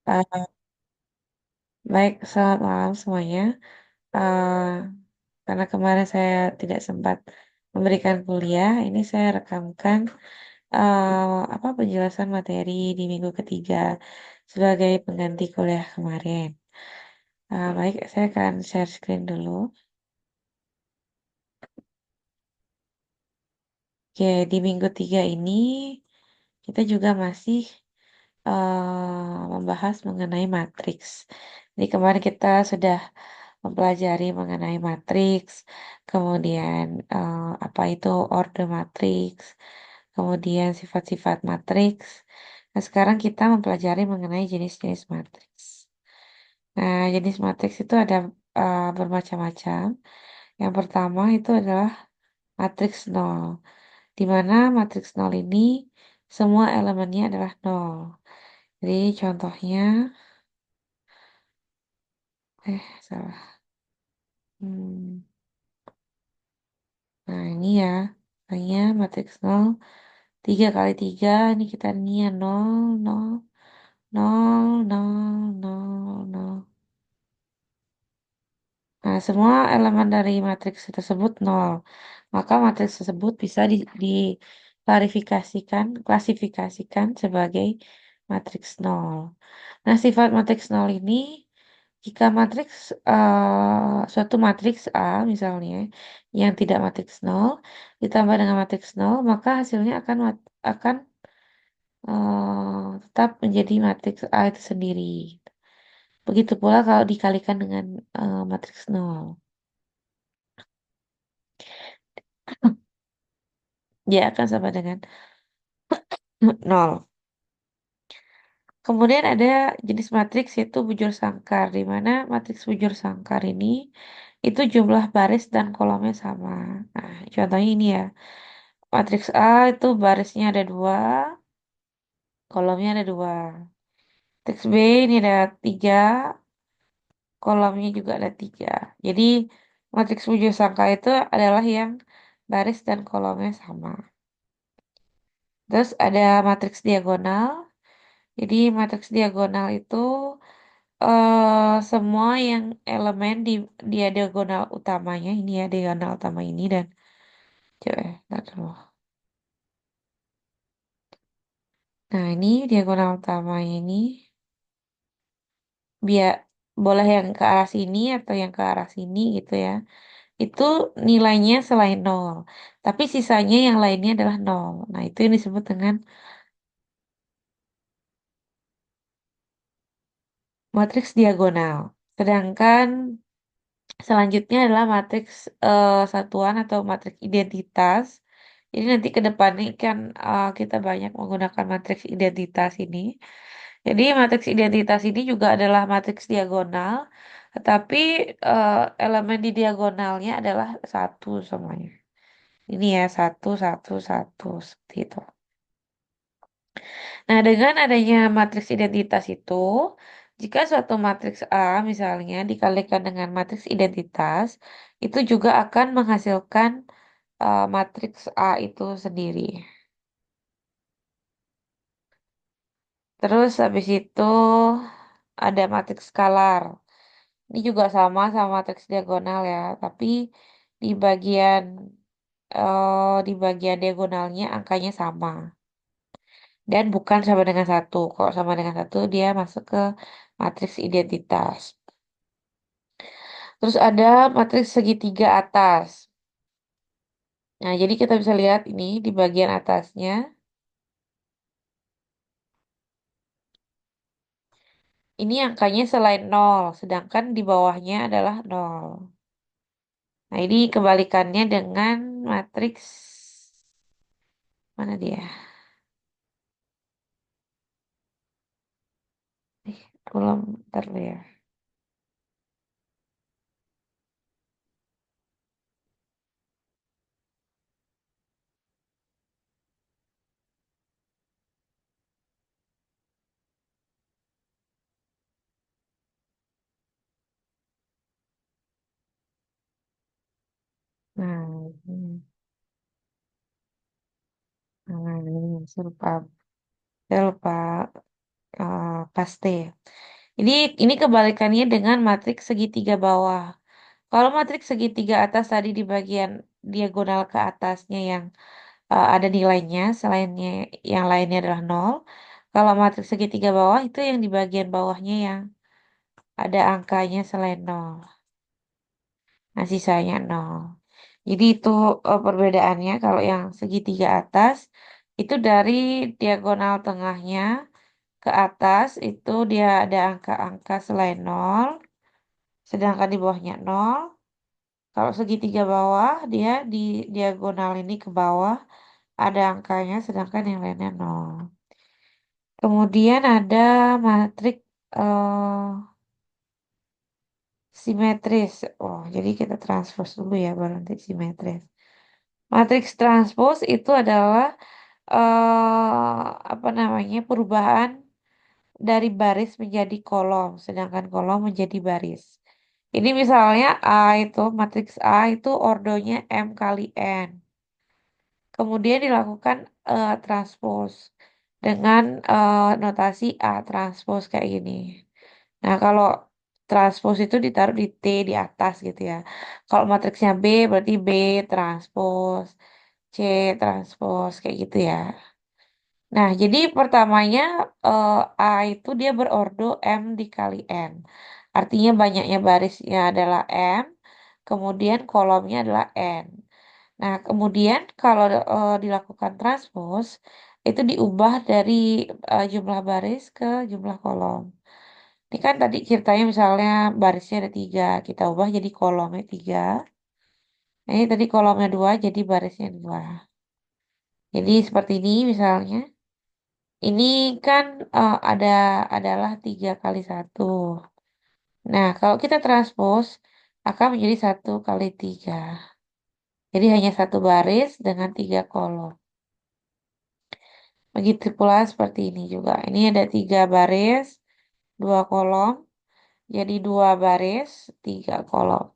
Eh, Baik, selamat malam semuanya. Eh, karena kemarin saya tidak sempat memberikan kuliah, ini saya rekamkan apa penjelasan materi di minggu ketiga sebagai pengganti kuliah kemarin. Baik, saya akan share screen dulu. Oke, di minggu tiga ini kita juga masih membahas mengenai matriks. Jadi kemarin kita sudah mempelajari mengenai matriks, kemudian apa itu orde matriks, kemudian sifat-sifat matriks. Nah, sekarang kita mempelajari mengenai jenis-jenis matriks. Nah, jenis matriks itu ada bermacam-macam. Yang pertama itu adalah matriks nol, di mana matriks nol ini semua elemennya adalah nol. Jadi contohnya, salah. Hmm, Nah ini ya, hanya matriks nol. 3 kali 3 ini kita ini ya nol, nol, nol, nol, nol, nol. Nah, semua elemen dari matriks tersebut nol. Maka matriks tersebut bisa klasifikasikan sebagai matriks nol. Nah, sifat matriks nol ini, jika suatu matriks A misalnya yang tidak matriks nol ditambah dengan matriks nol, maka hasilnya akan tetap menjadi matriks A itu sendiri. Begitu pula kalau dikalikan dengan matriks nol. Dia akan sama dengan nol. Kemudian ada jenis matriks yaitu bujur sangkar, di mana matriks bujur sangkar ini itu jumlah baris dan kolomnya sama. Nah, contohnya ini ya. Matriks A itu barisnya ada dua, kolomnya ada dua. Matriks B ini ada tiga, kolomnya juga ada tiga. Jadi matriks bujur sangkar itu adalah yang baris dan kolomnya sama. Terus ada matriks diagonal. Jadi matriks diagonal itu semua yang elemen di diagonal utamanya ini ya diagonal utama ini dan coba ya, ntar dulu. Nah ini diagonal utamanya ini biar boleh yang ke arah sini atau yang ke arah sini gitu ya. Itu nilainya selain nol. Tapi sisanya yang lainnya adalah nol. Nah itu yang disebut dengan matriks diagonal. Sedangkan selanjutnya adalah matriks satuan atau matriks identitas. Jadi nanti ke depannya kan kita banyak menggunakan matriks identitas ini. Jadi matriks identitas ini juga adalah matriks diagonal, tetapi elemen di diagonalnya adalah satu semuanya. Ini ya satu, satu, satu seperti itu. Nah, dengan adanya matriks identitas itu, jika suatu matriks A misalnya dikalikan dengan matriks identitas, itu juga akan menghasilkan matriks A itu sendiri. Terus habis itu ada matriks skalar. Ini juga sama matriks diagonal ya, tapi di bagian di bagian diagonalnya angkanya sama dan bukan sama dengan satu. Kalau sama dengan satu dia masuk ke matriks identitas. Terus ada matriks segitiga atas. Nah, jadi kita bisa lihat ini di bagian atasnya. Ini angkanya selain nol, sedangkan di bawahnya adalah nol. Nah, ini kebalikannya dengan matriks mana dia? Belum terlihat. Nah, ini saya lupa paste. Jadi ini kebalikannya dengan matriks segitiga bawah. Kalau matriks segitiga atas tadi di bagian diagonal ke atasnya yang ada nilainya, selainnya yang lainnya adalah nol. Kalau matriks segitiga bawah itu yang di bagian bawahnya yang ada angkanya selain nol. Nah, sisanya nol. Jadi itu perbedaannya. Kalau yang segitiga atas itu dari diagonal tengahnya ke atas itu dia ada angka-angka selain nol, sedangkan di bawahnya nol. Kalau segitiga bawah dia di diagonal ini ke bawah ada angkanya, sedangkan yang lainnya nol. Kemudian ada matrik eh, simetris. Oh, jadi kita transpose dulu ya baru nanti simetris. Matriks transpose itu adalah apa namanya perubahan dari baris menjadi kolom, sedangkan kolom menjadi baris. Ini misalnya A itu matriks A itu ordonya M kali N. Kemudian dilakukan transpose dengan notasi A transpose kayak gini. Nah, kalau transpose itu ditaruh di T di atas gitu ya. Kalau matriksnya B berarti B transpose, C transpose kayak gitu ya. Nah, jadi pertamanya A itu dia berordo M dikali N. Artinya banyaknya barisnya adalah M, kemudian kolomnya adalah N. Nah, kemudian kalau dilakukan transpose, itu diubah dari jumlah baris ke jumlah kolom. Ini kan tadi ceritanya misalnya barisnya ada 3, kita ubah jadi kolomnya 3. Nah, ini tadi kolomnya 2, jadi barisnya 2. Jadi seperti ini misalnya. Ini kan ada adalah 3 kali 1. Nah, kalau kita transpose akan menjadi 1 kali 3. Jadi hanya satu baris dengan 3 kolom. Begitu pula seperti ini juga. Ini ada 3 baris, 2 kolom. Jadi 2 baris, 3 kolom.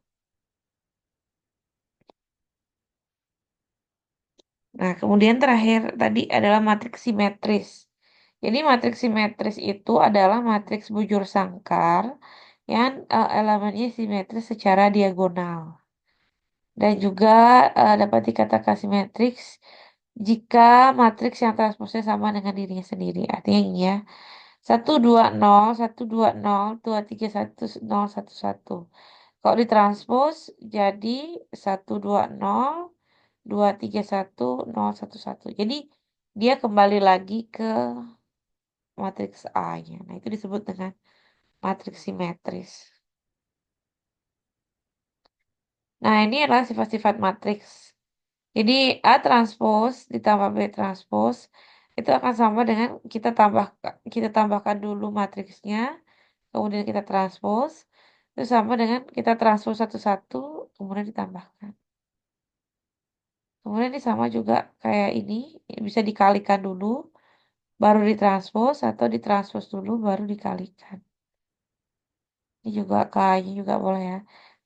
Nah, kemudian terakhir tadi adalah matriks simetris. Jadi matriks simetris itu adalah matriks bujur sangkar yang elemennya simetris secara diagonal. Dan juga dapat dikatakan simetriks jika matriks yang transposnya sama dengan dirinya sendiri. Artinya ini ya. 1 2 0 1 2 0 2 3 1 0 1 1. Kalau ditranspos jadi 1 2 0 2 3 1 0 1 1. Jadi dia kembali lagi ke matriks A-nya. Nah, itu disebut dengan matriks simetris. Nah, ini adalah sifat-sifat matriks. Jadi A transpos ditambah B transpos itu akan sama dengan kita tambahkan dulu matriksnya, kemudian kita transpos, itu sama dengan kita transpos satu-satu, kemudian ditambahkan. Kemudian ini sama juga kayak ini, bisa dikalikan dulu, baru ditranspos atau ditranspos dulu baru dikalikan. Ini juga kayaknya juga boleh ya.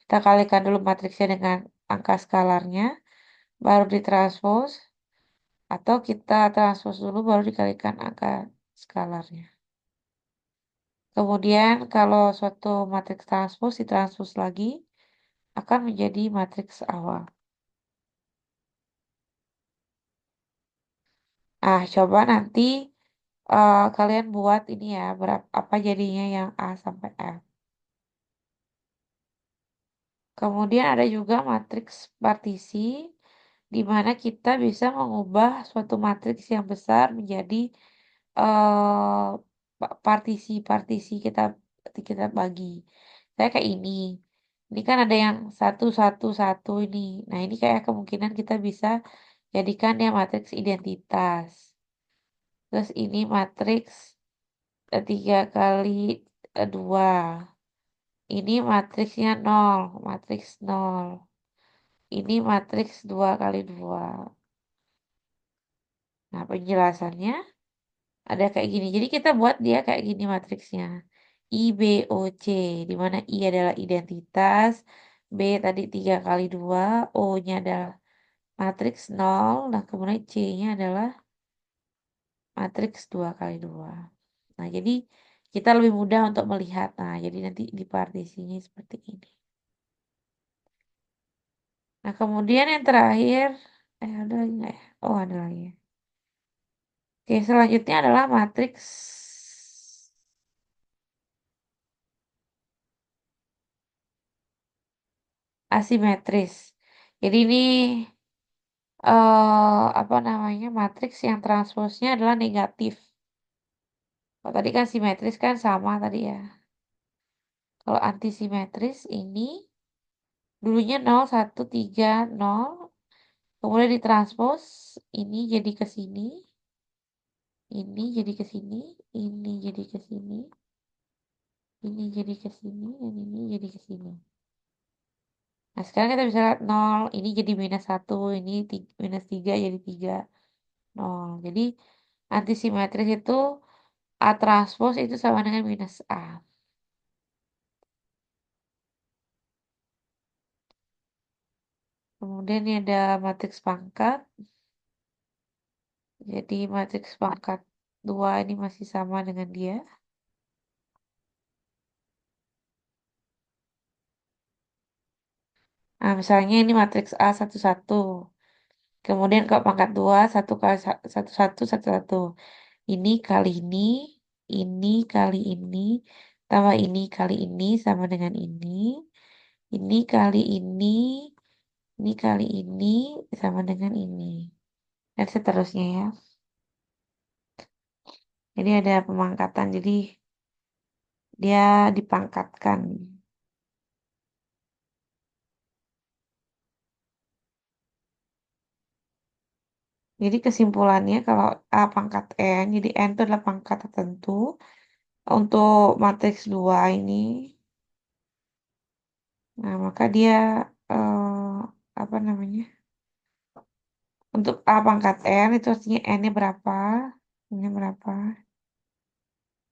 Kita kalikan dulu matriksnya dengan angka skalarnya, baru ditranspos, atau kita transpos dulu baru dikalikan angka skalarnya. Kemudian kalau suatu matriks transpos ditranspos lagi akan menjadi matriks awal. Nah, coba nanti kalian buat ini ya, berapa apa jadinya yang A sampai F. Kemudian ada juga matriks partisi, di mana kita bisa mengubah suatu matriks yang besar menjadi partisi-partisi kita bagi. Saya kayak ini. Ini kan ada yang 1 1 1 ini. Nah, ini kayak kemungkinan kita bisa jadikan dia matriks identitas. Terus ini matriks 3 kali 2. Ini matriksnya nol, matriks nol. Ini matriks 2 kali 2. Nah, penjelasannya ada kayak gini. Jadi kita buat dia kayak gini matriksnya. I, B, O, C. Di mana I adalah identitas. B tadi 3 kali 2. O-nya adalah matriks nol. Nah, kemudian C-nya adalah matriks 2 kali 2. Nah, jadi kita lebih mudah untuk melihat. Nah, jadi nanti di partisinya seperti ini. Nah, kemudian yang terakhir, ada lagi nggak ya? Oh, ada lagi ya. Oke, selanjutnya adalah matriks asimetris. Jadi ini apa namanya matriks yang transposnya adalah negatif. Kalau tadi kan simetris kan sama tadi ya. Kalau antisimetris ini dulunya 0, 1, 3, 0. Kemudian ditranspos ini jadi ke sini, ini jadi ke sini, ini jadi ke sini, ini jadi ke sini, dan ini jadi ke sini. Nah, sekarang kita bisa lihat 0, ini jadi minus 1, ini minus 3 jadi 3, 0. Jadi antisimetris itu A transpos itu sama dengan minus A. Kemudian ini ada matriks pangkat. Jadi matriks pangkat 2 ini masih sama dengan dia. Nah, misalnya ini matriks A satu satu. Kemudian kalau pangkat 2 1 kali satu satu satu satu. Ini kali ini kali tambah ini kali ini sama dengan ini kali ini kali ini sama dengan ini. Dan seterusnya ya. Jadi ada pemangkatan, jadi dia dipangkatkan. Jadi kesimpulannya kalau A pangkat N, jadi N itu adalah pangkat tertentu. Untuk matriks 2 ini, nah maka dia apa namanya? Untuk A pangkat N itu artinya N-nya berapa? N-nya berapa?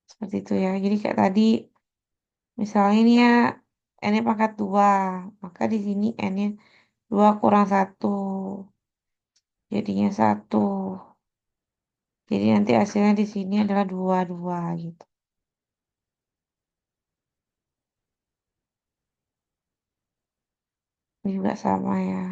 Seperti itu ya. Jadi kayak tadi misalnya ini ya N-nya pangkat 2, maka di sini N-nya 2 kurang satu, jadinya satu. Jadi nanti hasilnya di sini adalah 2 2 gitu. Ini juga sama ya.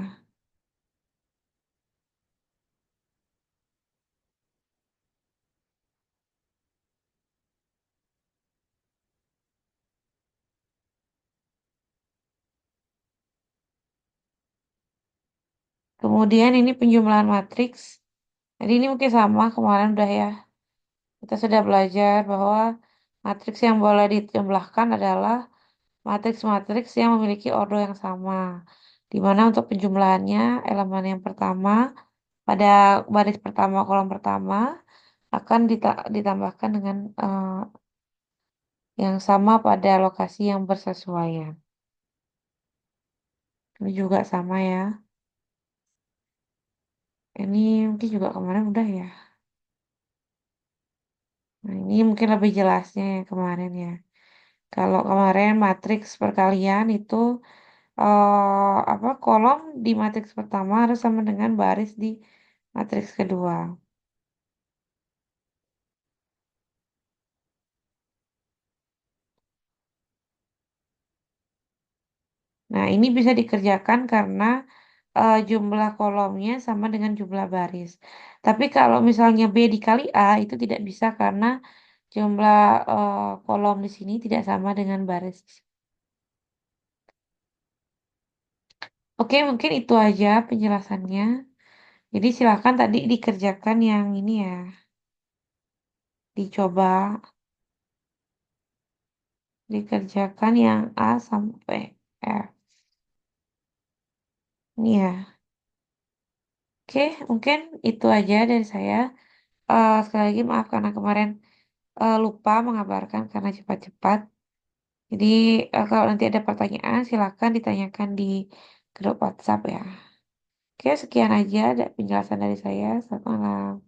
Kemudian ini penjumlahan matriks. Jadi ini mungkin sama kemarin udah ya. Kita sudah belajar bahwa matriks yang boleh dijumlahkan adalah matriks-matriks yang memiliki ordo yang sama. Di mana untuk penjumlahannya elemen yang pertama pada baris pertama kolom pertama akan ditambahkan dengan yang sama pada lokasi yang bersesuaian. Ini juga sama ya. Ini mungkin juga kemarin udah ya. Nah, ini mungkin lebih jelasnya ya kemarin ya. Kalau kemarin matriks perkalian itu apa kolom di matriks pertama harus sama dengan baris di matriks kedua. Nah, ini bisa dikerjakan karena jumlah kolomnya sama dengan jumlah baris. Tapi kalau misalnya B dikali A itu tidak bisa karena jumlah kolom di sini tidak sama dengan baris. Oke, mungkin itu aja penjelasannya. Jadi silakan tadi dikerjakan yang ini ya, dicoba dikerjakan yang A sampai F. Ini ya. Oke, mungkin itu aja dari saya. Sekali lagi maaf karena kemarin lupa mengabarkan karena cepat-cepat. Jadi kalau nanti ada pertanyaan silakan ditanyakan di grup WhatsApp ya. Oke, sekian aja ada penjelasan dari saya. Selamat malam.